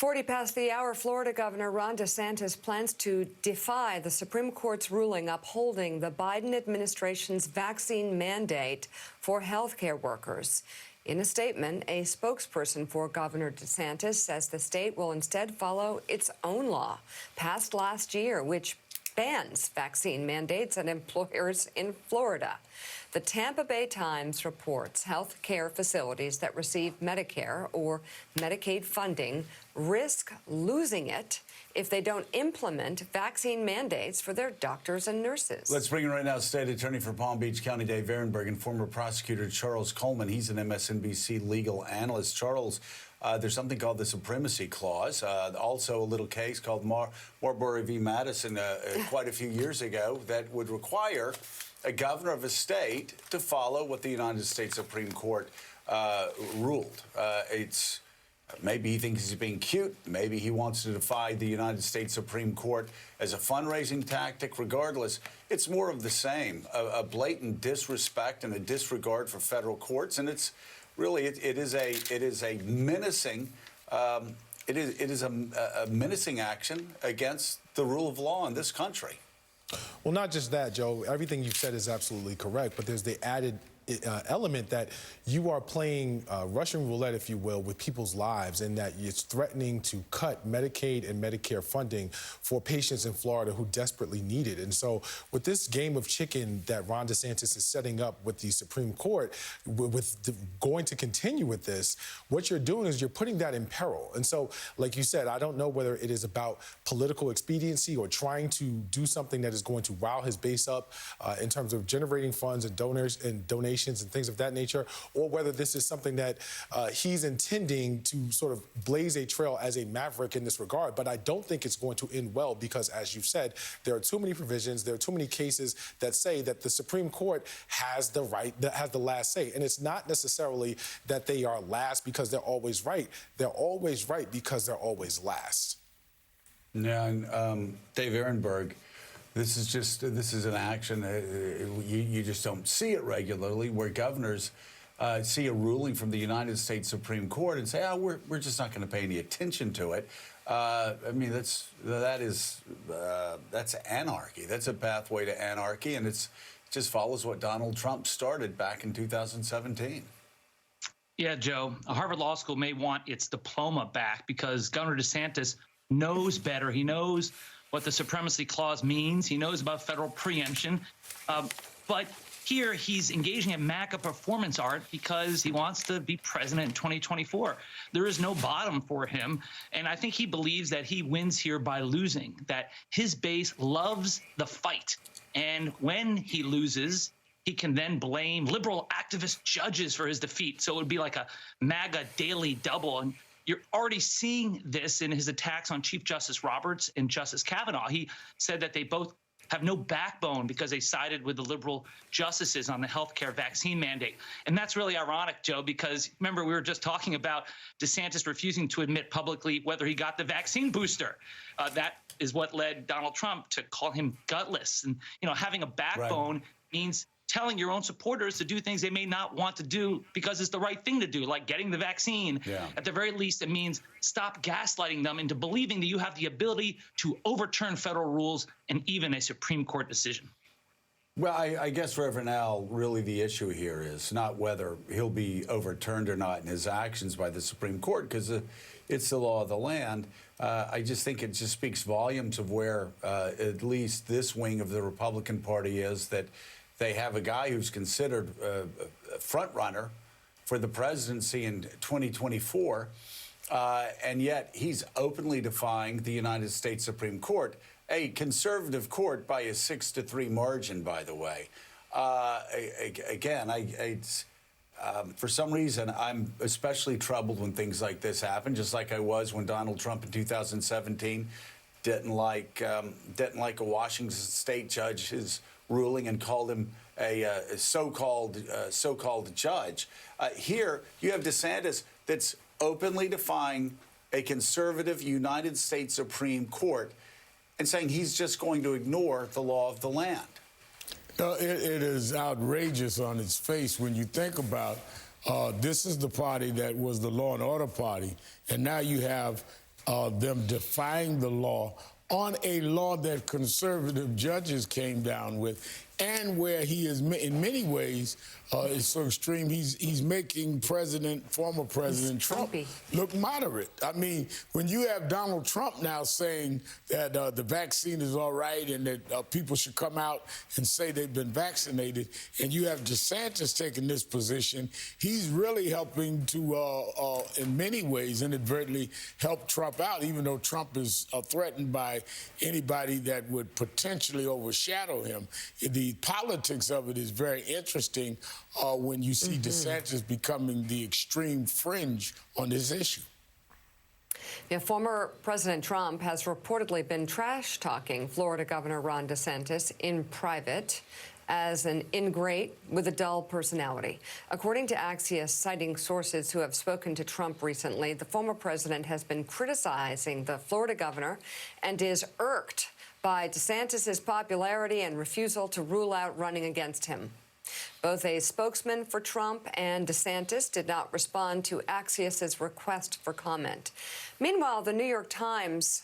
40 past the hour, Florida Governor Ron DeSantis plans to defy the Supreme Court's ruling upholding the Biden administration's vaccine mandate for healthcare workers. In a statement, a spokesperson for Governor DeSantis says the state will instead follow its own law, passed last year, which bans vaccine mandates at employers in Florida. The Tampa Bay Times reports health care facilities that receive Medicare or Medicaid funding risk losing it if they don't implement vaccine mandates for their doctors and nurses. Let's bring in right now State Attorney for Palm Beach County, Dave Ehrenberg, and former prosecutor Charles Coleman. He's an MSNBC legal analyst. Charles, there's something called the Supremacy Clause, also a little case called Marbury v. Madison quite a few years ago that would require a governor of a state to follow what the United States Supreme Court ruled. Maybe he thinks he's being cute. Maybe he wants to defy the United States Supreme Court as a fundraising tactic. Regardless, it's more of the same, a blatant disrespect and a disregard for federal courts. And it's really, it is a menacing, it is a menacing action against the rule of law in this country. Well, not just that, Joe. Everything you've said is absolutely correct, but there's the added element that you are playing Russian roulette, if you will, with people's lives, and that it's threatening to cut Medicaid and Medicare funding for patients in Florida who desperately need it. And so with this game of chicken that Ron DeSantis is setting up with the Supreme Court, going to continue with this, what you're doing is you're putting that in peril. And so, like you said, I don't know whether it is about political expediency or trying to do something that is going to rile his base up in terms of generating funds and donors and donations and things of that nature, or whether this is something that he's intending to sort of blaze a trail as a maverick in this regard. But I don't think it's going to end well because, as you've said, there are too many provisions, there are too many cases that say that the Supreme Court has the right, that has the last say. And it's not necessarily that they are last because they're always right. They're always right because they're always last. Yeah, and Dave Ehrenberg, this is an action you just don't see it regularly, where governors see a ruling from the United States Supreme Court and say, "Oh, we're just not going to pay any attention to it." I mean, that's anarchy. That's a pathway to anarchy, and it just follows what Donald Trump started back in 2017. Yeah, Joe, Harvard Law School may want its diploma back because Governor DeSantis knows better. He knows what the Supremacy Clause means. He knows about federal preemption. But here he's engaging in MAGA performance art because he wants to be president in 2024. There is no bottom for him. And I think he believes that he wins here by losing, that his base loves the fight. And when he loses, he can then blame liberal activist judges for his defeat. So it would be like a MAGA daily double. And you're already seeing this in his attacks on Chief Justice Roberts and Justice Kavanaugh. He said that they both have no backbone because they sided with the liberal justices on the healthcare vaccine mandate. And that's really ironic, Joe, because remember, we were just talking about DeSantis refusing to admit publicly whether he got the vaccine booster. That is what led Donald Trump to call him gutless. And, you know, having a backbone means telling your own supporters to do things they may not want to do because it's the right thing to do, like getting the vaccine. Yeah. At the very least, it means stop gaslighting them into believing that you have the ability to overturn federal rules and even a Supreme Court decision. Well, I guess, Reverend Al, really the issue here is not whether he'll be overturned or not in his actions by the Supreme Court, because it's the law of the land. I just think it just speaks volumes of where at least this wing of the Republican Party is, that they have a guy who's considered a front runner for the presidency in 2024, and yet he's openly defying the United States Supreme Court, a conservative court by a 6-3 margin, by the way. Again, for some reason, I'm especially troubled when things like this happen, just like I was when Donald Trump in 2017 didn't like a Washington state judge's ruling and called him a so-called judge. Here, you have DeSantis that's openly defying a conservative United States Supreme Court and saying he's just going to ignore the law of the land. It is outrageous on its face when you think about this is the party that was the law and order party, and now you have them defying the law on a law that conservative judges came down with, and where he is, in many ways, is so extreme, he's making former President Trump look moderate. I mean, when you have Donald Trump now saying that the vaccine is all right and that people should come out and say they've been vaccinated, and you have DeSantis taking this position, he's really helping to, in many ways, inadvertently help Trump out, even though Trump is threatened by anybody that would potentially overshadow him. The politics of it is very interesting when you see DeSantis becoming the extreme fringe on this issue. Yeah, former President Trump has reportedly been trash-talking Florida Governor Ron DeSantis in private as an ingrate with a dull personality. According to Axios, citing sources who have spoken to Trump recently, the former president has been criticizing the Florida governor and is irked by DeSantis' popularity and refusal to rule out running against him. Both a spokesman for Trump and DeSantis did not respond to Axios' request for comment. Meanwhile, the New York Times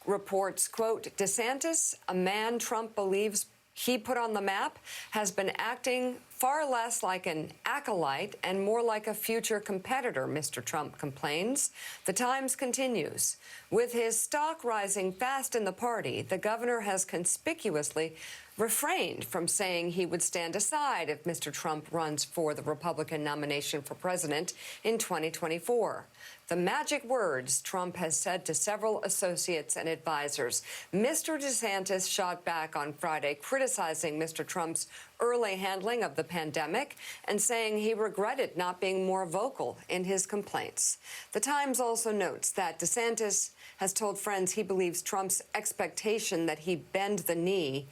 reports, quote, DeSantis, a man Trump believes he put on the map, has been acting far less like an acolyte and more like a future competitor, Mr. Trump complains. The Times continues, with his stock rising fast in the party, the governor has conspicuously refrained from saying he would stand aside if Mr. Trump runs for the Republican nomination for president in 2024. The magic words Trump has said to several associates and advisors. Mr. DeSantis shot back on Friday, criticizing Mr. Trump's early handling of the pandemic and saying he regretted not being more vocal in his complaints. The Times also notes that DeSantis has told friends he believes Trump's expectation that he bend the knee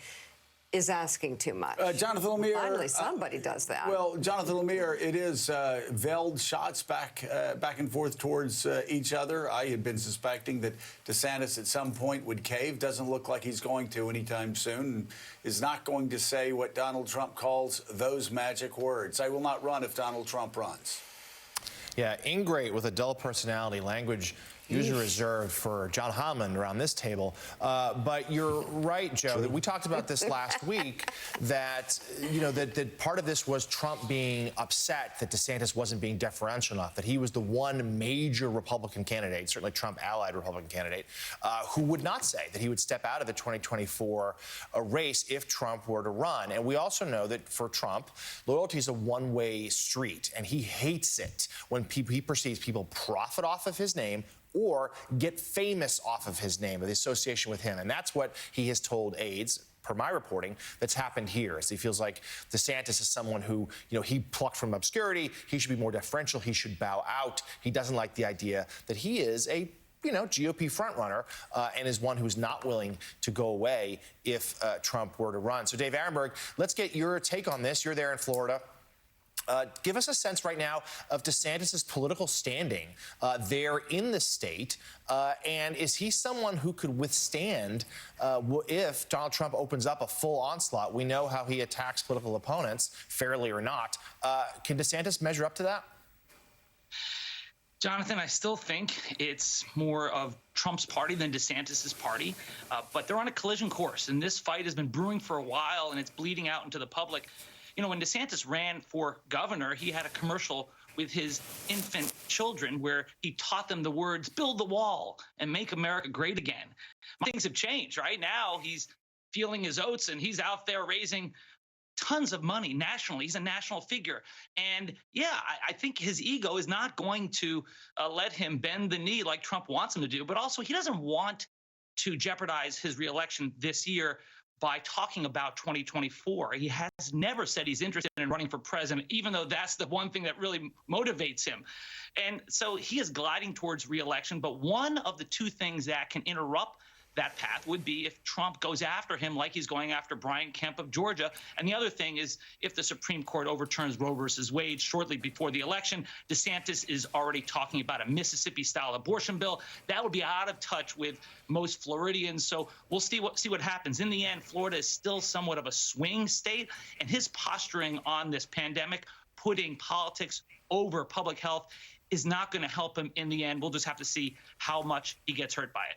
is asking too much. Jonathan Lemire. Finally, somebody does that. Well, Jonathan Lemire, it is veiled shots back and forth towards each other. I had been suspecting that DeSantis at some point would cave. Doesn't look like he's going to anytime soon. And is not going to say what Donald Trump calls those magic words. I will not run if Donald Trump runs. Yeah, ingrate with a dull personality, language usually reserved for John Hammond around this table. But you're right, Joe, that we talked about this last week, that, you know, that part of this was Trump being upset that DeSantis wasn't being deferential enough, that he was the one major Republican candidate, certainly Trump-allied Republican candidate, who would not say that he would step out of the 2024 race if Trump were to run. And we also know that for Trump, loyalty is a one-way street, and he hates it when he perceives people profit off of his name or get famous off of his name or the association with him. And that's what he has told aides, per my reporting, that's happened here. As he feels like DeSantis is someone who, you know, he plucked from obscurity. He should be more deferential. He should bow out. He doesn't like the idea that he is a, you know, GOP frontrunner and is one who's not willing to go away if Trump were to run. So, Dave Arenberg, let's get your take on this. You're there in Florida. Give us a sense right now of DeSantis' political standing there in the state. And is he someone who could withstand if Donald Trump opens up a full onslaught? We know how he attacks political opponents, fairly or not. Can DeSantis measure up to that? Jonathan, I still think it's more of Trump's party than DeSantis' party, but they're on a collision course. And this fight has been brewing for a while, and it's bleeding out into the public. You know, when DeSantis ran for governor, he had a commercial with his infant children where he taught them the words, build the wall and make America great again. Things have changed, right? Now he's feeling his oats and he's out there raising tons of money nationally. He's a national figure. And yeah, I think his ego is not going to let him bend the knee like Trump wants him to do. But also, he doesn't want to jeopardize his reelection this year by talking about 2024. He has never said he's interested in running for president, even though that's the one thing that really motivates him. And so he is gliding towards reelection. But one of the two things that can interrupt that path would be if Trump goes after him like he's going after Brian Kemp of Georgia. And the other thing is if the Supreme Court overturns Roe versus Wade shortly before the election. DeSantis is already talking about a Mississippi-style abortion bill. That would be out of touch with most Floridians. So we'll see what happens. In the end, Florida is still somewhat of a swing state, and his posturing on this pandemic, putting politics over public health, is not going to help him in the end. We'll just have to see how much he gets hurt by it.